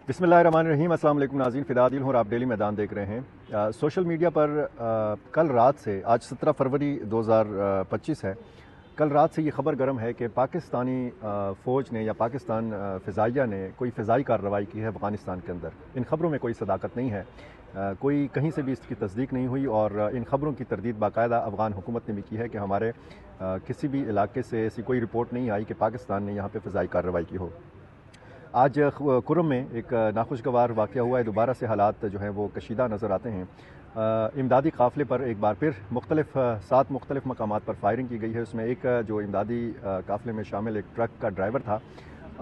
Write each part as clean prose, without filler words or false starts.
बिस्मिल्लाहिर्रहमानिर्रहीम। अस्सलाम वालेकुम नाज़रीन, फ़िदा आदिल हूँ और आप डेली मैदान देख रहे हैं। सोशल मीडिया पर कल रात से, आज 17 फरवरी 2025 है, कल रात से ये ख़बर गर्म है कि पाकिस्तानी फ़ौज ने या पाकिस्तान फ़िज़ाइया ने कोई फ़िज़ाई कार्रवाई की है अफ़गानिस्तान के अंदर। इन ख़बरों में कोई सदाकत नहीं है, कोई कहीं से भी इसकी तस्दीक नहीं हुई और इन ख़बरों की तरदीद बाकायदा अफ़गान हुकूमत ने भी की है कि हमारे किसी भी इलाके से ऐसी कोई रिपोर्ट नहीं आई कि पाकिस्तान ने यहाँ पर फ़िज़ाई कार्रवाई की हो। आज कुर्रम में एक नाखुशगवार वाक़या हुआ है। दोबारा से हालात जो हैं वो कशीदा नज़र आते हैं। इमदादी काफ़िले पर एक बार फिर सात मुख्तलिफ़ मकामात पर फायरिंग की गई है। उसमें एक जो इमदादी काफ़िले में शामिल एक ट्रक का ड्राइवर था,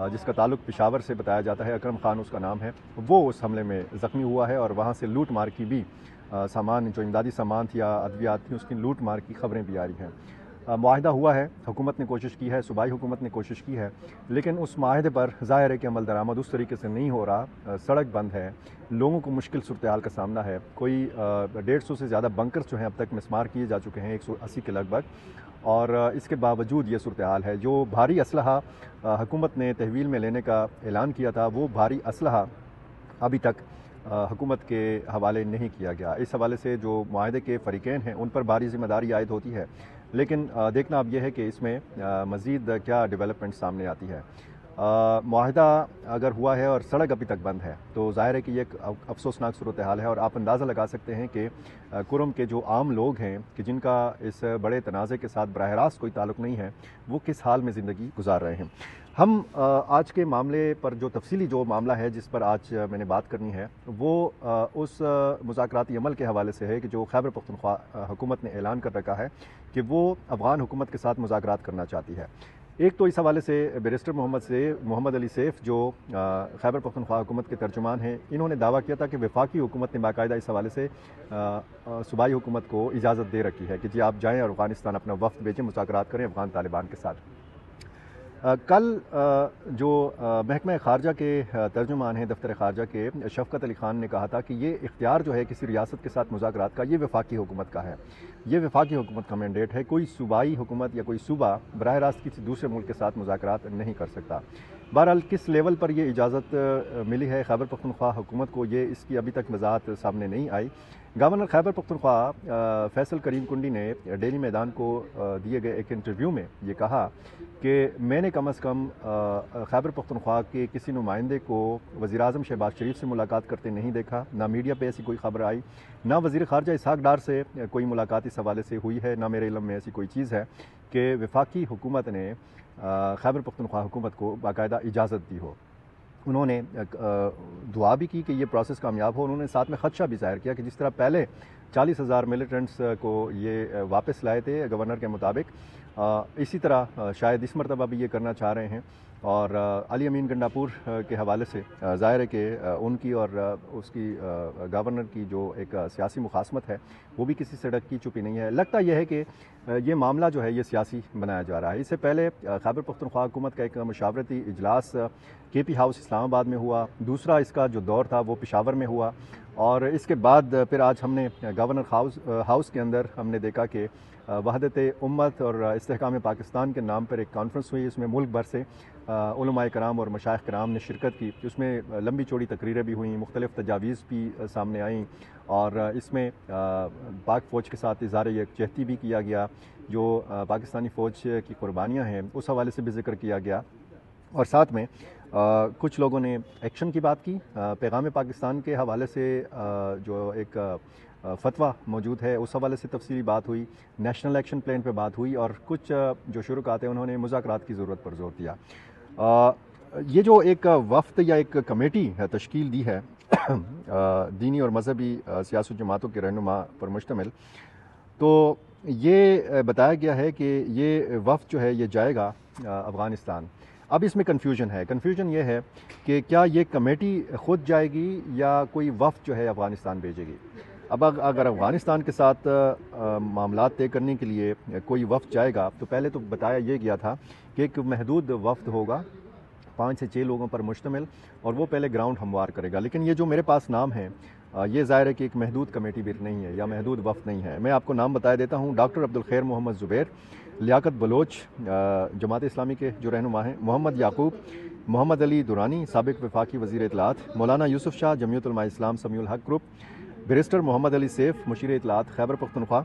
जिसका ताल्लुक पेशावर से बताया जाता है, अकरम खान उसका नाम है, वो उस हमले में ज़ख्मी हुआ है और वहाँ से लूट मार की भी सामान जो इमदादी सामान थी या अद्वियात थी उसकी लूट मार की ख़बरें भी आ रही हैं। मुआहिदा हुआ है, हुकूमत ने कोशिश की है, सूबाई हुकूमत ने कोशिश की है, लेकिन उस माहदे पर ज़ाहिर है कि अमल दरामद उस तरीके से नहीं हो रहा। सड़क बंद है, लोगों को मुश्किल सूरत हाल का सामना है। कोई 150 से ज़्यादा बंकर्स जो हैं अब तक मिसमार किए जा चुके हैं, 180 के लगभग, और इसके बावजूद ये सूरत हाल है। जो भारी असलहा हुकूमत ने तहवील में लेने का ऐलान किया था, वो भारी असलहा अभी तक हुकूमत के हवाले नहीं किया गया। इस हवाले से जो मुआहदे के फ़रीक़ैन हैं उन पर भारी ज़िम्मेदारी आयद होती है, लेकिन देखना अब यह है कि इसमें मज़ीद क्या डेवलपमेंट सामने आती है। मुआहदा अगर हुआ है और सड़क अभी तक बंद है तो ज़ाहिर है कि ये एक अफसोसनाक सूरत हाल है और आप अंदाज़ा लगा सकते हैं कि कुर्रम के जो आम लोग हैं कि जिनका इस बड़े तनाज़े के साथ बराह रास्त कोई ताल्लुक़ नहीं है, वो किस हाल में ज़िंदगी गुजार रहे हैं। हम आज के मामले पर जो तफसीली जो मामला है जिस पर आज मैंने बात करनी है, वो उस मुज़ाकराती अमल के हवाले से है कि जो खैबर पख्तूनख्वा हुकूमत ने ऐलान कर रखा है कि वो अफ़गान हुकूमत के साथ मुज़ाकरात करना चाहती है। एक तो इस हवाले से बैरिस्टर मोहम्मद अली सैफ जो खैबर पख्तूनख्वा हुकूमत के तर्जुमान हैं, इन्होंने दावा किया था कि वफाकी हुकूमत ने बाकायदा इस हवाले से सूबाई हुकूमत को इजाज़त दे रखी है कि जी आप जाएँ और अफ़गानिस्तान अपना वफ़द भेजें, मुज़ाकरात करें अफ़गान तालिबान के साथ। कल जो महकमा ख़ारजा के तर्जुमान हैं दफ्तर ख़ारजा के, शफ़क़त अली ख़ान ने कहा था कि ये इख्तियार जो है किसी रियासत के साथ मुज़ाकरात का, ये वफाकी हुकूमत का है, ये वफाकी हुकूमत का मैंडेट है। कोई सूबाई हुकूमत या कोई सूबा बराह रास्त किसी दूसरे मुल्क के साथ मुज़ाकरात नहीं कर सकता। बहरहाल किस लेवल पर ये इजाज़त मिली है खैबर पख्तूनख्वा हुकूमत को, ये इसकी अभी तक वज़ाहत सामने नहीं आई। गवर्नर खैबर पख्तूनख्वा फैसल करीम कुंडी ने डेली मैदान को दिए गए एक इंटरव्यू में ये कहा कि मैंने कम अज़ कम खैबर पख्तूनख्वा के किसी नुमाइंदे को वज़ीर-ए-आज़म शहबाज शरीफ से मुलाकात करते नहीं देखा, ना मीडिया पे ऐसी कोई ख़बर आई, ना वज़ीर ख़ारजा इसहाक़ डार से कोई मुलाकात इस हवाले से हुई है, ना मेरे इल्म में ऐसी कोई चीज़ है कि वफाकी हुकूमत ने खैबर पख्तूनख्वा हुकूमत को बाकायदा इजाज़त दी हो। उन्होंने दुआ भी की कि ये प्रोसेस कामयाब हो। उन्होंने साथ में ख़दशा भी ज़ाहिर किया कि जिस तरह पहले 40,000 मिलिटेंट्स को ये वापस लाए थे गवर्नर के मुताबिक, इसी तरह शायद इस मरतबा भी ये करना चाह रहे हैं। और अली अमीन गंडापुर के हवाले से ज़ाहिर है कि उनकी और उसकी गवर्नर की जो एक सियासी मुखासमत है वो भी किसी सड़क की चुपी नहीं है। लगता यह है कि ये मामला जो है ये सियासी बनाया जा रहा है। इससे पहले खैबर पख्तूनख्वा हुकूमत का एक मशावरती इजलास KP हाउस इस्लामाबाद में हुआ, दूसरा इसका जो दौर था वो पेशावर में हुआ, और इसके बाद फिर आज हमने गवर्नर हाउस के अंदर हमने देखा कि वहदत उम्मत और इस्तेहकाम पाकिस्तान के नाम पर एक कॉन्फ्रेंस हुई। इसमें मुल्क भर से उलमाए कराम और मशाइख कराम ने शिरकत की। उसमें लंबी चौड़ी तकरीरें भी हुई, मुख्तलिफ़ तजावीज़ भी सामने आईं, और इसमें पाक फ़ौज के साथ इज़हार यकजहती भी किया गया। जो पाकिस्तानी फ़ौज की कुर्बानियाँ हैं उस हवाले से भी ज़िक्र किया गया, और साथ में कुछ लोगों ने एक्शन की बात की। पैगाम पाकिस्तान के हवाले से जो एक फतवा मौजूद है उस हवाले से तफसीली बात हुई, नेशनल एक्शन प्लान पे बात हुई, और कुछ जो शुरुआत है उन्होंने मुज़ाकरात की ज़रूरत पर जोर दिया। ये जो एक वफ़द या एक कमेटी है तश्कील दी है दीनी और मजहबी सियासी जमातों के रहनुमा पर मुश्तमिल, तो ये बताया गया है कि ये वफ़द जो है ये जाएगा अफ़गानिस्तान। अब इसमें कन्फ्यूजन ये है कि क्या ये कमेटी ख़ुद जाएगी या कोई वफ़द जो है अफ़गानिस्तान भेजेगी। अब अगर अफ़गानिस्तान के साथ मामलात तय करने के लिए कोई वफ़द जाएगा तो पहले तो बताया ये गया था कि एक महदूद वफ़द होगा 5 से 6 लोगों पर मुश्तमिल, और वो पहले ग्राउंड हमवार करेगा। लेकिन ये जो मेरे पास नाम है ये ज़ाहिर है कि एक महदूद कमेटी भी नहीं है या महदूद वफ़द नहीं है। मैं आपको नाम बता देता हूँ। डॉक्टर अब्दुल खैर मोहम्मद ज़ुबैर, लियाकत बलोच जमात इस्लामी के जो रहनुमा हैं, मोहम्मद याकूब, मोहम्मद अली दुरानी साबिक वफाकी वज़ीर इत्तलात, मौलाना यूसुफ शाह जमीयत उलमा इस्लाम समीउल हक ग्रुप, बैरिस्टर मोहम्मद अली सैफ मुशीर इत्तलात खैबर पख्तूनख्वा,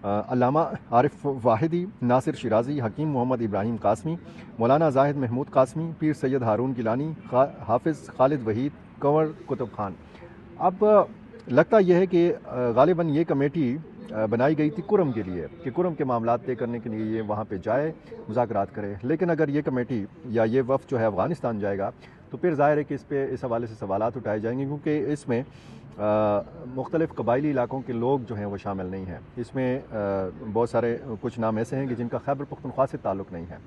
अल्लामा आरिफ वाहिदी, नासिर शिराजी, हकीम मोहम्मद इब्राहिम कासमी, मौलाना जाहिद महमूद कासमी, पीर सैयद हारून गिलानी, हाफिज़ खालिद वहीद, कंवर कुतुब खान। अब लगता यह है कि गालिबन ये कमेटी बनाई गई थी कुरम के लिए कि कुरम के मामला तय करने के लिए ये वहाँ पे जाए, मुज़ाकरात करे। लेकिन अगर ये कमेटी या ये वफ़द जो है अफ़गानिस्तान जाएगा तो फिर ज़ाहिर है कि इस हवाले से सवालात उठाए जाएंगे, क्योंकि इसमें मुख्तलिफ़ कबायली इलाकों के लोग जो हैं वो शामिल नहीं हैं। इसमें बहुत सारे कुछ नाम ऐसे हैं कि जिनका खैबर पख्तूनख्वा से ताल्लुक़ नहीं है।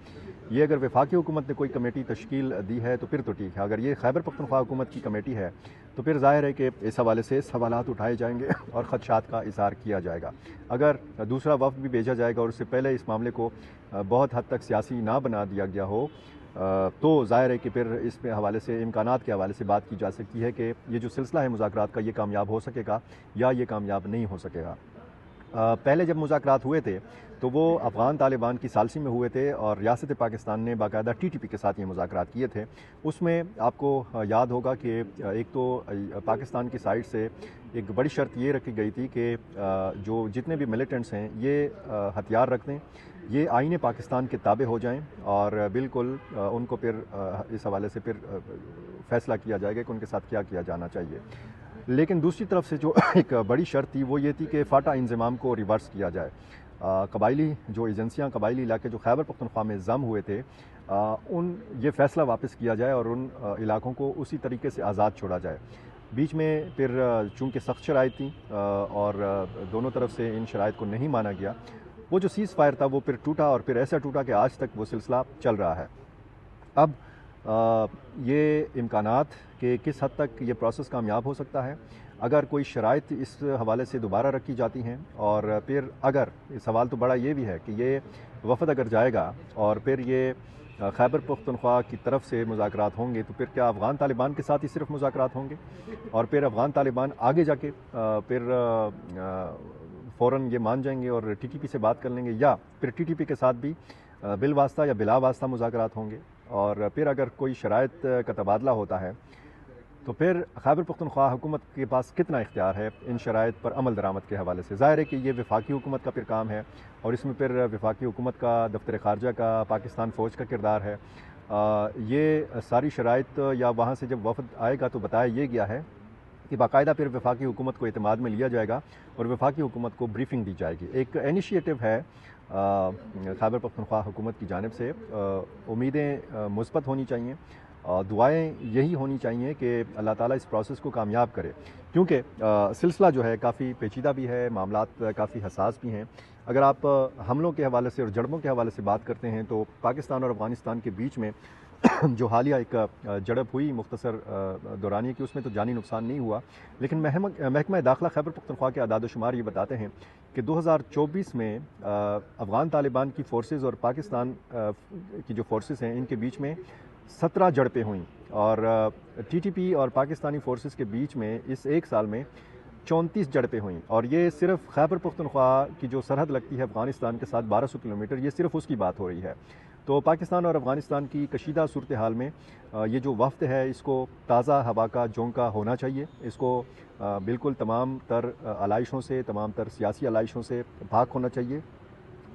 ये अगर वफाकी हुकूमत ने कोई कमेटी तश्कील दी है तो फिर तो ठीक है, अगर ये खैबर पख्तूनख्वा हुकूमत की कमेटी है तो फिर ज़ाहिर है कि इस हवाले से सवालात उठाए जाएंगे और ख़दशात का इज़हार किया जाएगा। अगर दूसरा वफ़द भी भेजा जाएगा और उससे पहले इस मामले को बहुत हद तक सियासी ना बना दिया गया हो तो ज़ाहिर है कि फिर इस हवाले से इम्कानात के हवाले से बात की जा सकती है कि ये जो सिलसिला है मुज़ाकरात का ये कामयाब हो सकेगा या ये कामयाब नहीं हो सकेगा। पहले जब मुज़ाकरात हुए थे तो वो अफ़गान तालिबान की सालसी में हुए थे और रियासत पाकिस्तान ने बाकायदा TTP के साथ ये मुज़ाकरात किए थे। उसमें आपको याद होगा कि एक तो पाकिस्तान की साइड से एक बड़ी शर्त ये रखी गई थी कि जो जितने भी मिलिटेंट्स हैं ये हथियार रख दें, ये आईने पाकिस्तान के ताबे हो जाएं और बिल्कुल उनको फिर इस हवाले से फिर फ़ैसला किया जाएगा कि उनके साथ क्या किया जाना चाहिए। लेकिन दूसरी तरफ से जो एक बड़ी शर्त थी वो ये थी कि फ़ाटा इंज़माम को रिवर्स किया जाए। कबायली जो एजेंसियाँ कबायली इलाके जो खैबर पख्तूनख्वा में ज़म हुए थे ये फ़ैसला वापस किया जाए और उन इलाकों को उसी तरीके से आज़ाद छोड़ा जाए। बीच में फिर चूँकि सख्त शराइत थी और दोनों तरफ से इन शराइत को नहीं माना गया, वो जो सीज़ फायर था वो फिर टूटा और फिर ऐसा टूटा कि आज तक वो सिलसिला चल रहा है। अब ये इम्कानात कि किस हद तक ये प्रोसेस कामयाब हो सकता है, अगर कोई शराइत इस हवाले से दोबारा रखी जाती हैं और फिर अगर सवाल तो बड़ा ये भी है कि ये वफ़द अगर जाएगा और फिर ये खैबर पख्तूनख्वा की तरफ से मुज़ाकरात होंगे तो फिर क्या अफ़गान तालिबान के साथ ही सिर्फ मुज़ाकरात होंगे और फिर अफ़गान तालिबान आगे जाके फिर फ़ौरन ये मान जाएंगे और TTP से बात कर लेंगे, या फिर TTP के साथ भी बिल वास्ता या बिला वास्ता मुज़ाकरात होंगे और फिर अगर कोई शराइत का तबादला होता है तो फिर खैबर पख्तूनख्वा हुकूमत के पास कितना इख्तियार है इन शराइत पर अमल दरामद के हवाले से। ज़ाहिर है कि ये वफाकी हुकूमत का फिर काम है और इसमें फिर वफाकी हुकूमत का, दफ्तर ख़ारजा का, पाकिस्तान फ़ौज का किरदार है। ये सारी शराइत या वहाँ से जब वफ़द आएगा तो बताया ये गया है कि बाकायदा फिर वफाकी हुकूमत को एतमाद में लिया जाएगा और वफाकी हुकूमत को ब्रीफिंग दी जाएगी। एक इनिशिएटिव है खैबर पख्तूनख्वा हुकूमत की जानिब से। उम्मीदें मुस्बत होनी चाहिए, दुआएं यही होनी चाहिए कि अल्लाह ताला इस प्रोसेस को कामयाब करे, क्योंकि सिलसिला जो है काफ़ी पेचीदा भी है, मामलात काफ़ी हसास भी हैं। अगर आप हमलों के हवाले से और झड़पों के हवाले से बात करते हैं तो पाकिस्तान और अफ़गानिस्तान के बीच में जो हालिया एक झड़प हुई मुख्तसर दौरानिए की, उसमें तो जानी नुकसान नहीं हुआ, लेकिन महकमा दाखिला खैबर पख्तूनख्वा के आदाद शुमार ये बताते हैं कि 2024 में अफ़गान तालिबान की फ़ोर्सेज़ और पाकिस्तान की जो फ़ोर्सेज़ हैं इनके बीच में 17 झड़पें हुई और TTP और पाकिस्तानी फ़ोर्सेज़ के बीच में इस एक साल में 34 झड़पें हुई और ये सिर्फ खैबर पख्तूनख्वा की जो सरहद लगती है अफ़गानिस्तान के साथ 1200 किलोमीटर, ये सिर्फ उसकी बात हो रही है। तो पाकिस्तान और अफ़गानिस्तान की कशीदा सूरत हाल में ये जो वफ़द है इसको ताज़ा हवा का झोंका होना चाहिए, इसको बिल्कुल तमाम तर आलाइशों से, तमाम तर सियासी आलाइशों से भाग होना चाहिए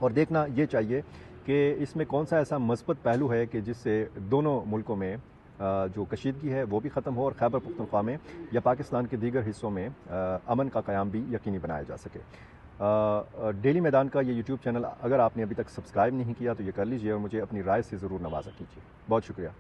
और देखना ये चाहिए कि इसमें कौन सा ऐसा मस्बत पहलू है कि जिससे दोनों मुल्कों में जो कशीदगी है वो भी ख़त्म हो और खैबर पख्तूनख्वा में या पाकिस्तान के दीगर हिस्सों में अमन का क़याम भी यकीनी बनाया जा सके। डेली मैदान का ये YouTube चैनल अगर आपने अभी तक सब्सक्राइब नहीं किया तो ये कर लीजिए और मुझे अपनी राय से ज़रूर नवाज़ा कीजिए। बहुत शुक्रिया।